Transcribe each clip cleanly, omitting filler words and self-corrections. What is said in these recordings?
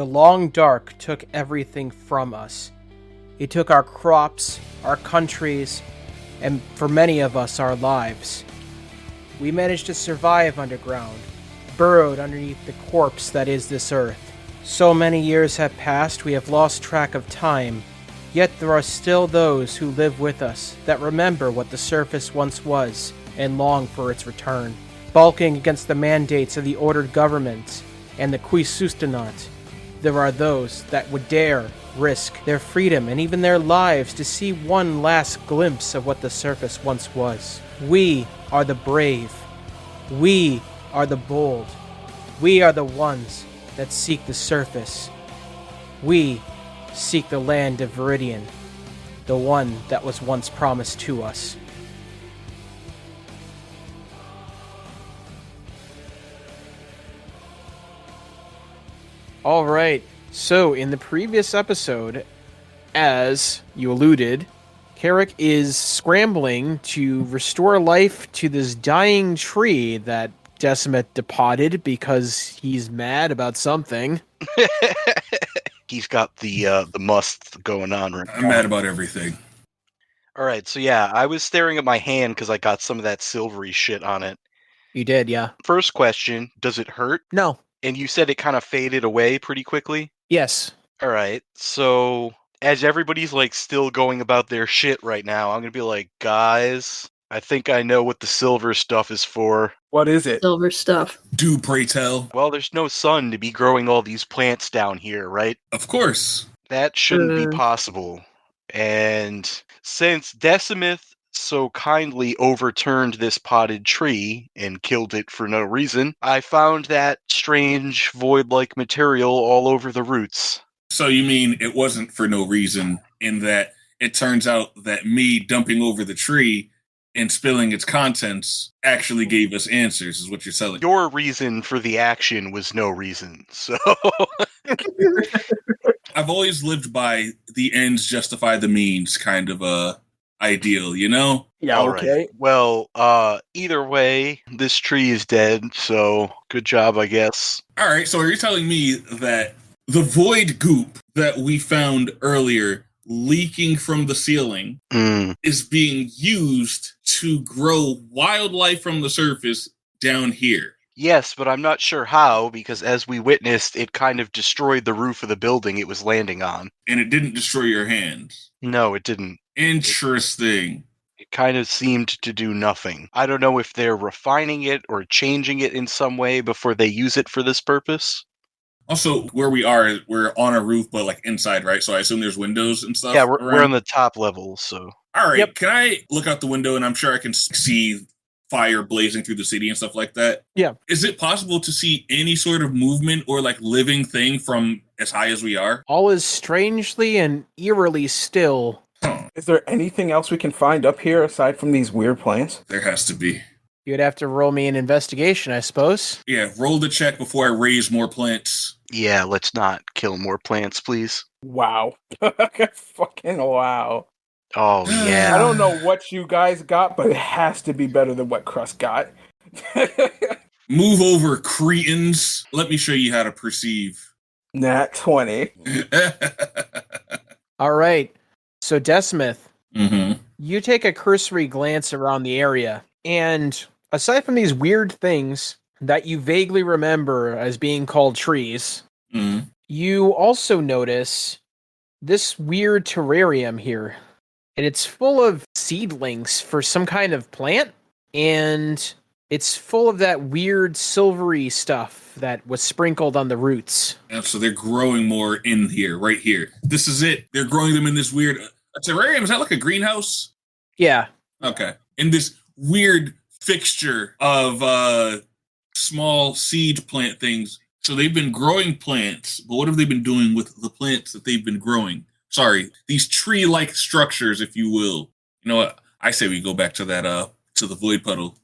The long dark took everything from us. It took our crops, our countries, and for many of us, our lives. We managed to survive underground, burrowed underneath the corpse that is this earth. So many years have passed, we have lost track of time. Yet there are still those who live with us that remember what the surface once was and long for its return. Balking against the mandates of the ordered government and the qui sustenant, there are those that would dare risk their freedom and even their lives to see one last glimpse of what the surface once was. We are the brave. We are the bold. We are the ones that seek the surface. We seek the land of Viridian, the one that was once promised to us. Alright, so in the previous episode, as you alluded, Carrick is scrambling to restore life to this dying tree that Decimate depotted because he's mad about something. He's got the must going on right I'm mad about everything. All right, so yeah, I was staring at my hand because I got some of that silvery shit on it. You did, yeah. First question, does it hurt? No. And you said it kind of faded away pretty quickly? Yes. All right, so as everybody's like still going about their shit right now, I'm going to be like, guys, I think I know what the silver stuff is for. What is it? Silver stuff. Do pray tell. Well, there's no sun to be growing all these plants down here, right? Of course. That shouldn't be possible. And since Decimith so kindly overturned this potted tree and killed it for no reason, I found that strange void-like material all over the roots. So you mean it wasn't for no reason, in that it turns out that me dumping over the tree and spilling its contents actually gave us answers, is what you're selling. Your reason for the action was no reason, so... I've always lived by the ends justify the means kind of ideal, you know? Yeah, All okay. right. Well, either way, this tree is dead, so good job, I guess. All right, so are you telling me that the void goop that we found earlier leaking from the ceiling is being used to grow wildlife from the surface down here? Yes, but I'm not sure how, because as we witnessed, it kind of destroyed the roof of the building it was landing on. And it didn't destroy your hands? No, it didn't. Interesting. It kind of seemed to do nothing. I don't know if they're refining it or changing it in some way before they use it for this purpose. Also, where we are, we're on a roof, but like inside, right? So I assume there's windows and stuff. Yeah, we're on the top level, so... All right, Yep. Can I look out the window and I'm sure I can see fire blazing through the city and stuff like that? Yeah. Is it possible to see any sort of movement or like living thing from as high as we are? All is strangely and eerily still. Is there anything else we can find up here aside from these weird plants? There has to be. You'd have to roll me an investigation, I suppose. Yeah, roll the check before I raise more plants. Yeah, let's not kill more plants, please. Wow. Fucking wow. Oh, yeah. I don't know what you guys got, but it has to be better than what Crust got. Move over, cretins. Let me show you how to perceive. Nat 20. All right. So, Decimith, Mm-hmm. you take a cursory glance around the area, and aside from these weird things that you vaguely remember as being called trees, Mm-hmm. you also notice this weird terrarium here. And it's full of seedlings for some kind of plant, and it's full of that weird silvery stuff that was sprinkled on the roots. And so they're growing more in here, right here. This is it. They're growing them in this weird... A terrarium, is that like a greenhouse? Yeah. Okay. In this weird fixture of small seed plant things. So they've been growing plants, but what have they been doing with the plants that they've been growing? Sorry, these tree-like structures, if you will. You know what? I say we go back to that, to the void puddle.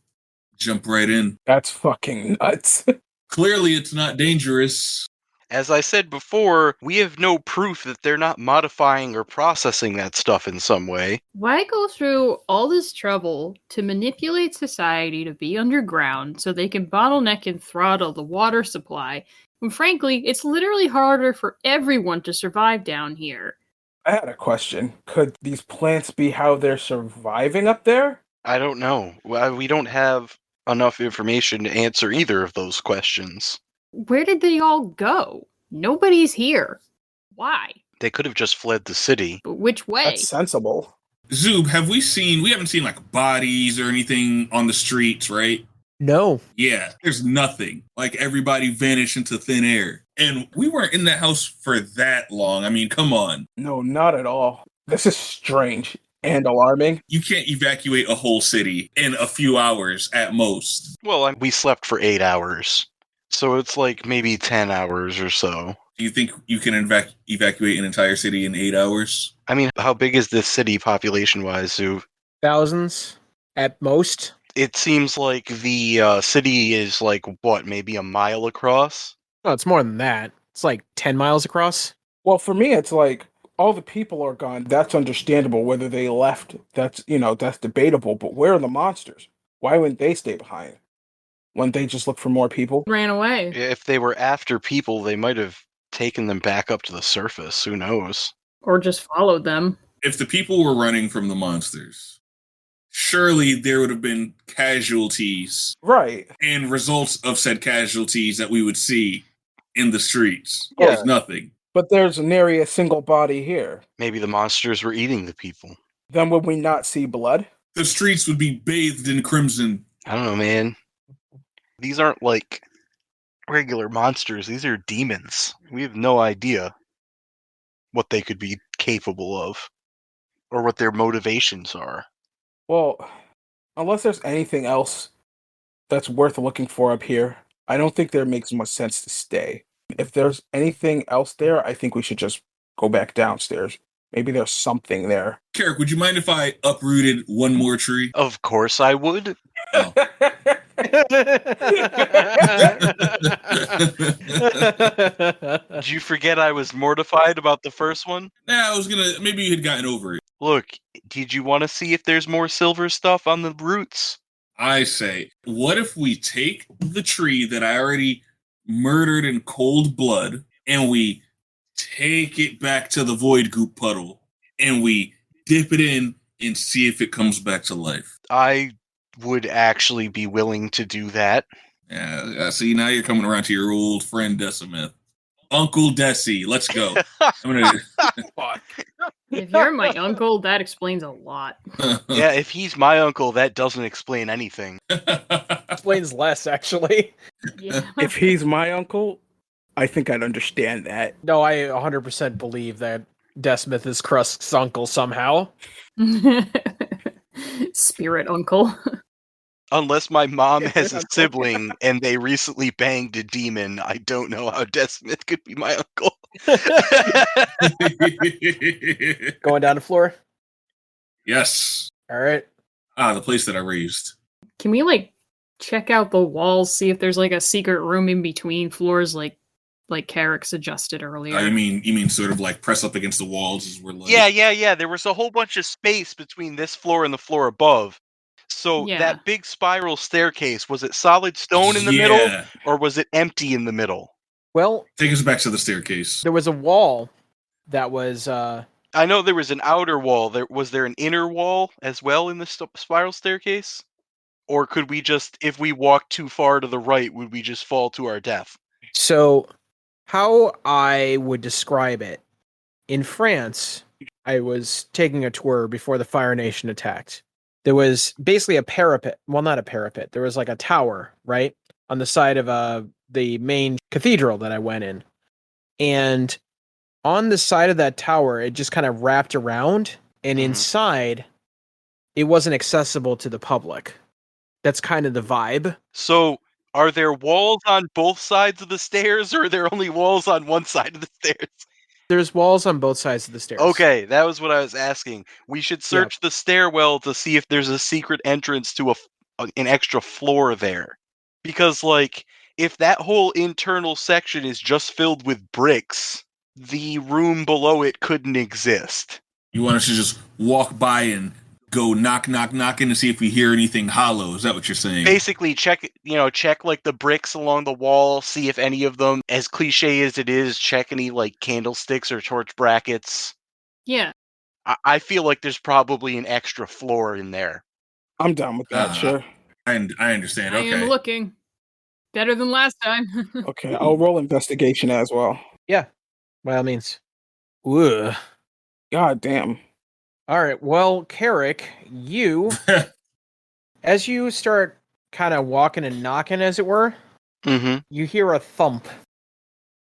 Jump right in. That's fucking nuts. Clearly, it's not dangerous. As I said before, we have no proof that they're not modifying or processing that stuff in some way. Why go through all this trouble to manipulate society to be underground so they can bottleneck and throttle the water supply And frankly, it's literally harder for everyone to survive down here. I had a question. Could these plants be how they're surviving up there? I don't know. We don't have enough information to answer either of those questions. Where did they all go? Nobody's here. Why? They could have just fled the city. But which way? That's sensible. Zoob, we haven't seen like bodies or anything on the streets, right? No. Yeah, there's nothing. Like everybody vanished into thin air. And we weren't in the house for that long. I mean, come on. No, not at all. This is strange and alarming. You can't evacuate a whole city in a few hours at most. Well, we slept for 8 hours. So it's like maybe 10 hours or so. Do you think you can evacuate an entire city in 8 hours? I mean, how big is this city population-wise, Sue? Thousands at most. It seems like the city is like, what, maybe a mile across? No, it's more than that. It's like 10 miles across. Well, for me, it's like all the people are gone. That's understandable. Whether they left, that's debatable. But where are the monsters? Why wouldn't they stay behind? Wouldn't they just look for more people? Ran away. If they were after people, they might have taken them back up to the surface. Who knows? Or just followed them. If the people were running from the monsters, surely there would have been casualties Right. and results of said casualties that we would see in the streets. Yeah. There's nothing. But there's nary a single body here. Maybe the monsters were eating the people. Then would we not see blood? The streets would be bathed in crimson. I don't know, man. These aren't like regular monsters. These are demons. We have no idea what they could be capable of or what their motivations are. Well, unless there's anything else that's worth looking for up here, I don't think there makes much sense to stay. If there's anything else there, I think we should just go back downstairs. Maybe there's something there. Carrick, would you mind if I uprooted one more tree? Of course I would. Oh. Did you forget I was mortified about the first one? Nah, maybe you had gotten over it. Look, did you want to see if there's more silver stuff on the roots? I say, what if we take the tree that I already murdered in cold blood and we take it back to the void goop puddle and we dip it in and see if it comes back to life? I would actually be willing to do that. Yeah, see, now you're coming around to your old friend Decimith. Uncle Desi, let's go. I'm gonna... If you're my uncle, that explains a lot. Yeah, if he's my uncle, that doesn't explain anything. Explains less, actually. Yeah. If he's my uncle, I think I'd understand that. No, I 100% believe that Desmith is Krusk's uncle somehow. Spirit uncle. Unless my mom has a sibling and they recently banged a demon, I don't know how Desmith could be my uncle. Going down the floor? Yes. All right. The place that I raised. Can we check out the walls, see if there's a secret room in between floors like Carrick suggested earlier? You mean sort of like press up against the walls as we're like... Yeah. There was a whole bunch of space between this floor and the floor above. So that big spiral staircase, was it solid stone in the middle, or was it empty in the middle? Well, take us back to the staircase. There was a wall that was... I know there was an outer wall. Was there an inner wall as well in the spiral staircase? Or could we just, if we walked too far to the right, would we just fall to our death? So, how I would describe it, in France, I was taking a tour before the Fire Nation attacked. There was basically a parapet. Well, not a parapet. There was a tower, right? On the side of the main cathedral that I went in. And on the side of that tower, it just kind of wrapped around. And inside, it wasn't accessible to the public. That's kind of the vibe. So, are there walls on both sides of the stairs, or are there only walls on one side of the stairs? There's walls on both sides of the stairs. Okay, that was what I was asking. We should search the stairwell to see if there's a secret entrance to an extra floor there. Because, if that whole internal section is just filled with bricks, the room below it couldn't exist. You want us to just walk by and go knocking to see if we hear anything hollow. Is that what you're saying? Basically, check like the bricks along the wall, see if any of them, as cliche as it is, check any like candlesticks or torch brackets. Yeah. I feel like there's probably an extra floor in there. I'm down with that, sure. I understand. I Okay. am looking. Better than last time. Okay, I'll roll investigation as well. Yeah, by all means. Ugh. God damn. All right, well, Carrick, you, as you start kind of walking and knocking, as it were, Mm-hmm. you hear a thump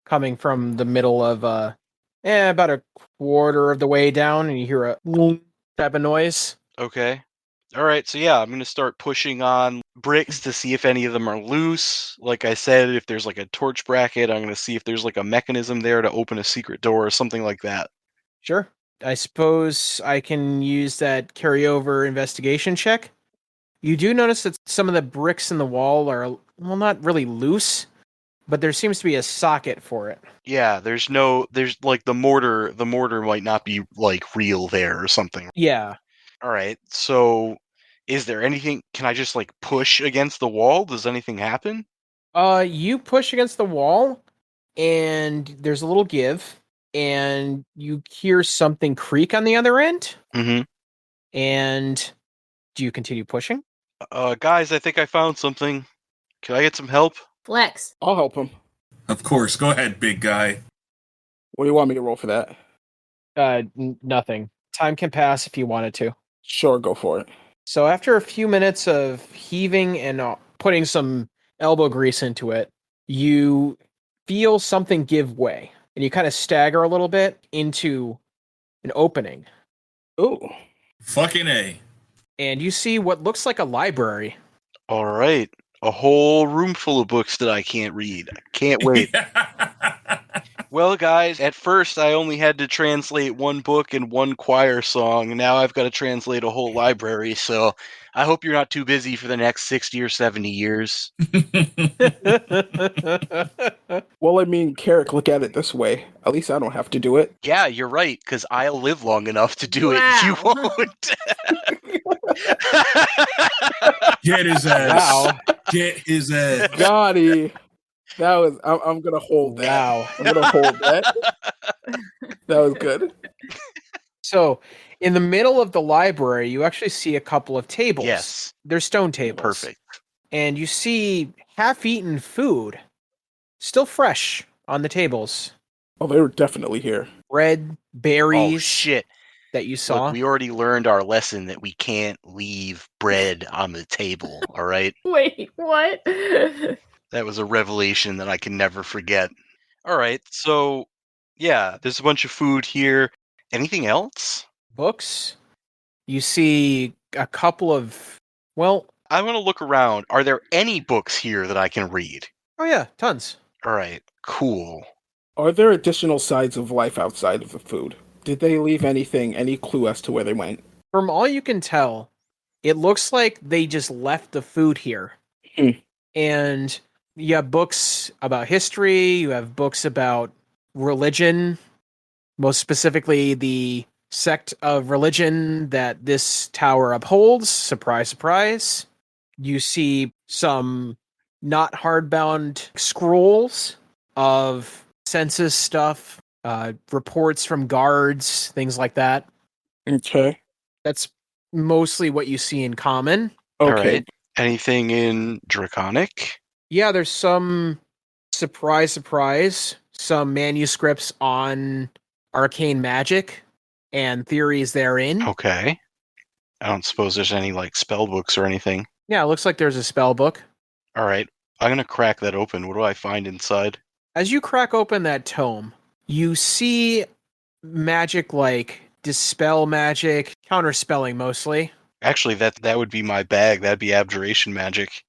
coming from the middle of, about a quarter of the way down, and you hear a type of noise. Okay. All right, so yeah, I'm going to start pushing on bricks to see if any of them are loose. Like I said, if there's like a torch bracket, I'm going to see if there's like a mechanism there to open a secret door or something like that. Sure. I suppose I can use that carryover investigation check. You do notice that some of the bricks in the wall are, well, not really loose, but there seems to be a socket for it. Yeah, there's like the mortar might not be like real there or something. Yeah. All right, so is there anything, can I just like push against the wall? Does anything happen? You push against the wall, and there's a little give, and you hear something creak on the other end. Mm-hmm. And do you continue pushing? Guys, I think I found something. Can I get some help? Flex. I'll help him. Of course. Go ahead, big guy. What do you want me to roll for that? Nothing. Time can pass if you wanted to. Sure, go for it. So after a few minutes of heaving and putting some elbow grease into it, you feel something give way, and you kind of stagger a little bit into an opening, Ooh. Fucking A. and you see what looks like a library. All right, a whole room full of books that I can't read. I can't wait. Well, guys, at first I only had to translate one book and one choir song. Now I've got to translate a whole library, so I hope you're not too busy for the next 60 or 70 years. Well, I mean, Carrick, look at it this way. At least I don't have to do it. Yeah, you're right, because I'll live long enough to do it. You Wow. won't. Get his ass. Wow. Get his ass. Gotti. That was. I'm gonna hold that. Wow. I'm gonna hold that. That was good. So, in the middle of the library, you actually see a couple of tables. Yes. They're stone tables. Perfect. And you see half-eaten food, still fresh on the tables. Oh, they were definitely here. Red berries Oh, shit. that you saw. Look, we already learned our lesson that we can't leave bread on the table, all right? Wait, what? That was a revelation that I can never forget. All right, so, yeah, there's a bunch of food here. Anything else? Books. You see a couple of, well, I want to look around. Are there any books here that I can read? oh yeah, tons. All right, cool. Are there additional sides of life outside of the food? Did they leave any clue as to where they went? From all you can tell, it looks like they just left the food here. And you have books about history, you have books about religion, most specifically the sect of religion that this tower upholds. Surprise, surprise. You see some not hardbound scrolls of census stuff, reports from guards, things like that. Okay. That's mostly what you see in common. All Okay. right. Anything in Draconic? Yeah, there's some surprise, some manuscripts on arcane magic and theories therein. Okay. I don't suppose there's any like spell books or anything. Yeah, it looks like there's a spell book. All right. I'm going to crack that open. What do I find inside? As you crack open that tome, you see magic like dispel magic, counterspelling mostly. Actually, that would be my bag. That'd be abjuration magic.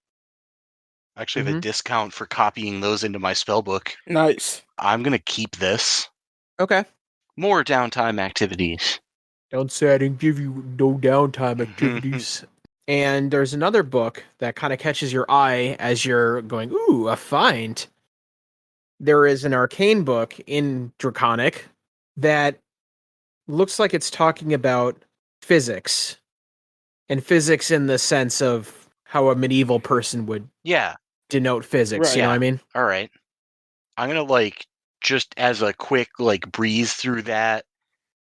I actually have a discount for copying those into my spellbook. Nice. I'm going to keep this. Okay. More downtime activities. Don't say I didn't give you no downtime activities. And there's another book that kind of catches your eye as you're going, ooh, a find. There is an arcane book in Draconic that looks like it's talking about physics. And physics in the sense of how a medieval person would denote physics, Right. you know what I mean? All right. I'm going to, just as a quick, breeze through that,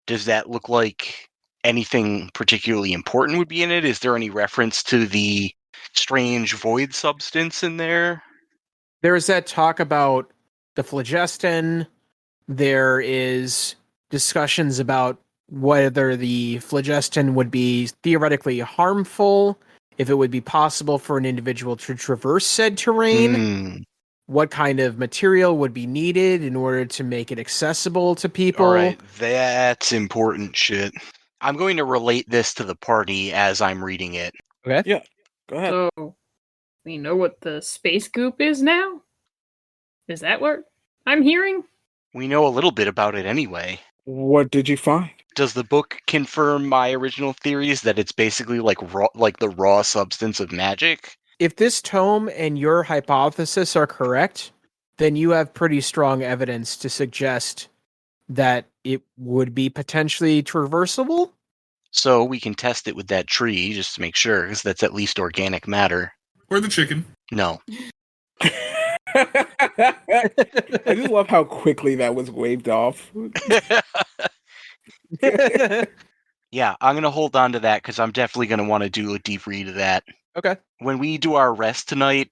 does that look like anything particularly important would be in it? Is there any reference to the strange void substance in there? There's that talk about the phlogiston. There is discussions about whether the phlogiston would be theoretically harmful, if it would be possible for an individual to traverse said terrain, what kind of material would be needed in order to make it accessible to people. All right, that's important shit. I'm going to relate this to the party as I'm reading it. Okay. Yeah, go ahead. So, we know what the space goop is now? Is that what I'm hearing? We know a little bit about it anyway. What did you find? Does the book confirm my original theories that it's basically like the raw substance of magic? If this tome and your hypothesis are correct, then you have pretty strong evidence to suggest that it would be potentially traversable. So we can test it with that tree just to make sure, because that's at least organic matter. Or the chicken. No. I just love how quickly that was waved off. Yeah, I'm going to hold on to that because I'm definitely going to want to do a deep read of that. Okay. When we do our rest tonight,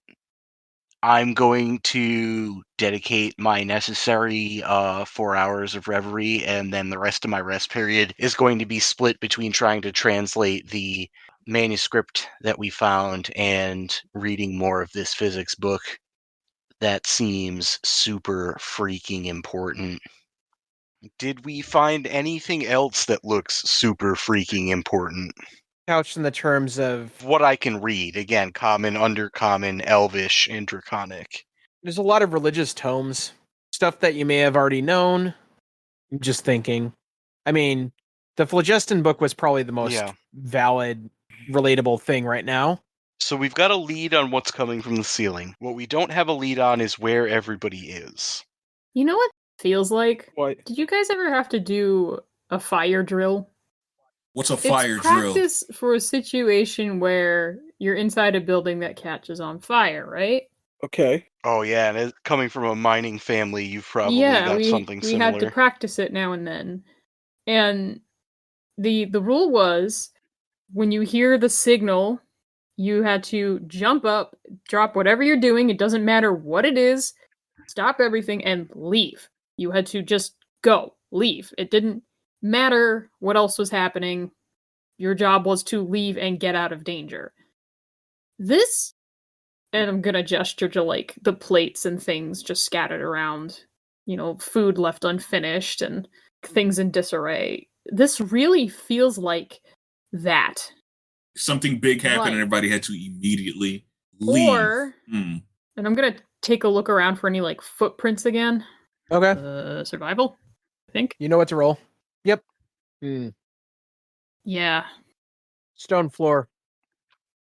I'm going to dedicate my necessary 4 hours of reverie, and then the rest of my rest period is going to be split between trying to translate the manuscript that we found and reading more of this physics book. That seems super freaking important. Did we find anything else that looks super freaking important? Couched in the terms of What I can read. Again, common, undercommon, elvish, and draconic. there's a lot of religious tomes, stuff that you may have already known. I'm just thinking. I mean, the Phlogiston book was probably the most valid, relatable thing right now. So we've got a lead on what's coming from the ceiling. What we don't have a lead on is where everybody is. You know what it feels like? What? Did you guys ever have to do a fire drill? What's a fire it's drill? practice for a situation where you're inside a building that catches on fire, right? Okay. Oh yeah, and coming from a mining family, you've probably got something we similar. had to practice it now and then. And the rule was when you hear the signal, you had to jump up, drop whatever you're doing, it doesn't matter what it is, stop everything and leave. You had to just go, leave. It didn't matter what else was happening. Your job was to leave and get out of danger. This, and I'm gonna gesture to the plates and things just scattered around, food left unfinished and things in disarray. This really feels like that. Something big happened and everybody had to immediately leave. Or, and I'm gonna take a look around for any footprints again. Okay. Survival, I think. You know what to roll. Yep. Yeah. Stone floor.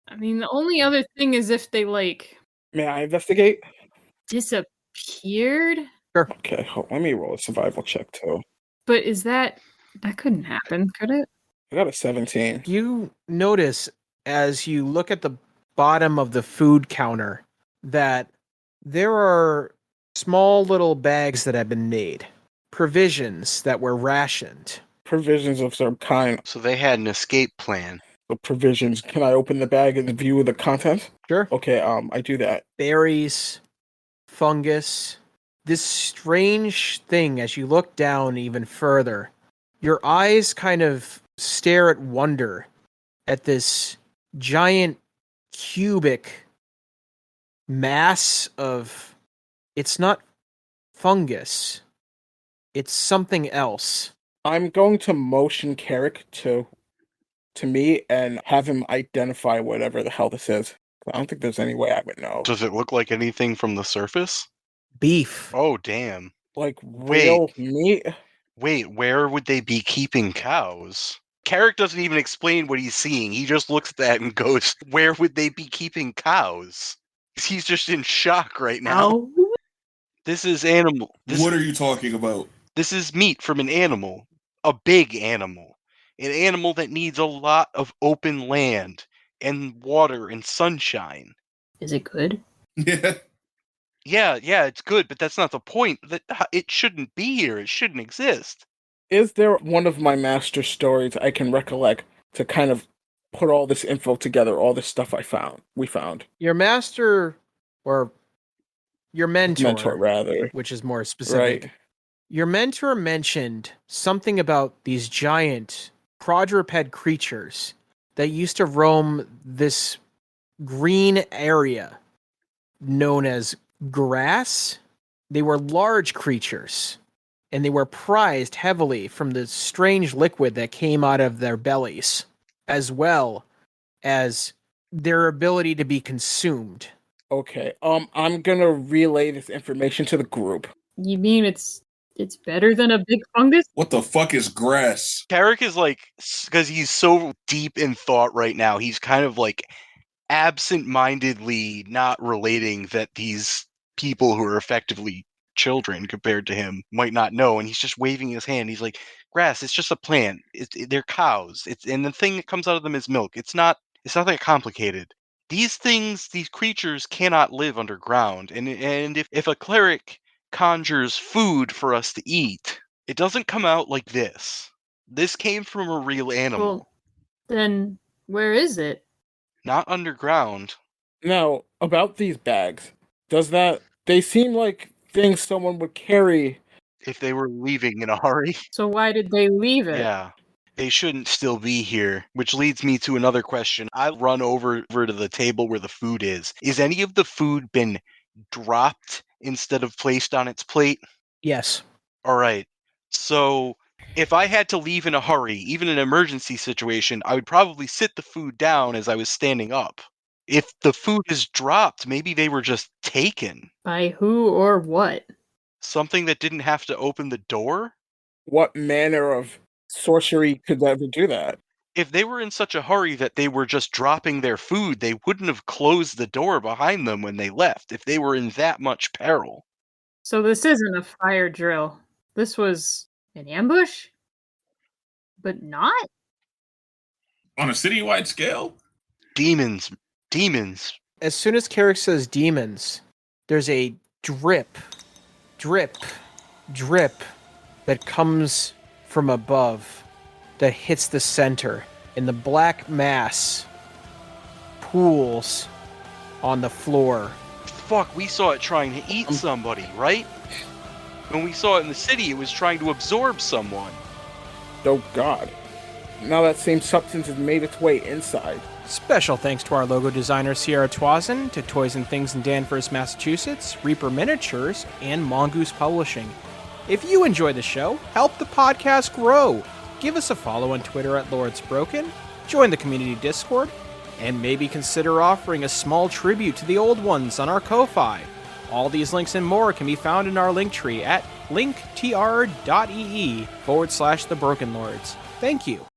I mean, the only other thing is if they May I investigate? disappeared. Sure. Okay, let me roll a survival check too. But is that couldn't happen, could it? I got a 17. You notice as you look at the bottom of the food counter that there are small little bags that have been made. Provisions that were rationed. Provisions of some kind. So they had an escape plan. The provisions. Can I open the bag and view the contents? Sure. Okay, I do that. Berries, fungus. This strange thing, as you look down even further, your eyes kind of stare at wonder at this giant cubic mass of, it's not fungus, it's something else. I'm going to motion Carrick to me and have him identify whatever the hell this is. I don't think there's any way I would know. Does it look like anything from the surface? Beef. Oh, damn. Like real meat? Wait, where would they be keeping cows? Carrick doesn't even explain what he's seeing. He just looks at that and goes, where would they be keeping cows? He's just in shock right now. Oh. This is animal. What are you talking about? This is meat from an animal. A big animal. an animal that needs a lot of open land and water and sunshine. Is it good? Yeah. Yeah, it's good, but that's not the point. It shouldn't be here. It shouldn't exist. Is there one of my master stories I can recollect to kind of put all this info together, all this stuff we found? Your master, or your Mentor, rather. which is more specific. Right. Your mentor mentioned something about these giant quadruped creatures that used to roam this green area known as grass. They were large creatures, and they were prized heavily from the strange liquid that came out of their bellies, as well as their ability to be consumed. Okay. I'm gonna relay this information to the group. You mean it's better than a big fungus? What the fuck is grass? Carrick is like, because he's so deep in thought right now, he's kind of like absent-mindedly not relating that these people who are effectively children compared to him might not know, and he's just waving his hand. He's like, grass, it's just a plant. They're cows. And the thing that comes out of them is milk. It's not that complicated. These things, these creatures cannot live underground, and if a cleric conjures food for us to eat, it doesn't come out like this. This came from a real animal. Well, then where is it? Not underground. Now, about these bags, they seem like things someone would carry. If they were leaving in a hurry. So why did they leave it? Yeah. They shouldn't still be here, which leads me to another question. I run over to the table where the food is. Is any of the food been dropped instead of placed on its plate? Yes. All right. So if I had to leave in a hurry, even in an emergency situation, I would probably sit the food down as I was standing up. If the food is dropped, maybe they were just taken. By who or what? Something that didn't have to open the door? What manner of sorcery could ever do that? If they were in such a hurry that they were just dropping their food, they wouldn't have closed the door behind them when they left, if they were in that much peril. So this isn't a fire drill. This was an ambush? But not? On a citywide scale? Demons. As soon as Carrick says demons, there's a drip that comes from above that hits the center, and the black mass pools on the floor. Fuck, we saw it trying to eat somebody, right? When we saw it in the city, it was trying to absorb someone. Oh god. Now that same substance has made its way inside. Special thanks to our logo designer Sierra Twazin, to Toys and Things in Danvers, Massachusetts, Reaper Miniatures, and Mongoose Publishing. If you enjoy the show, help the podcast grow. Give us a follow on Twitter at Lords Broken, join the community Discord, and maybe consider offering a small tribute to the old ones on our Ko-Fi. All these links and more can be found in our link tree at linktr.ee/thebrokenlords. Thank you.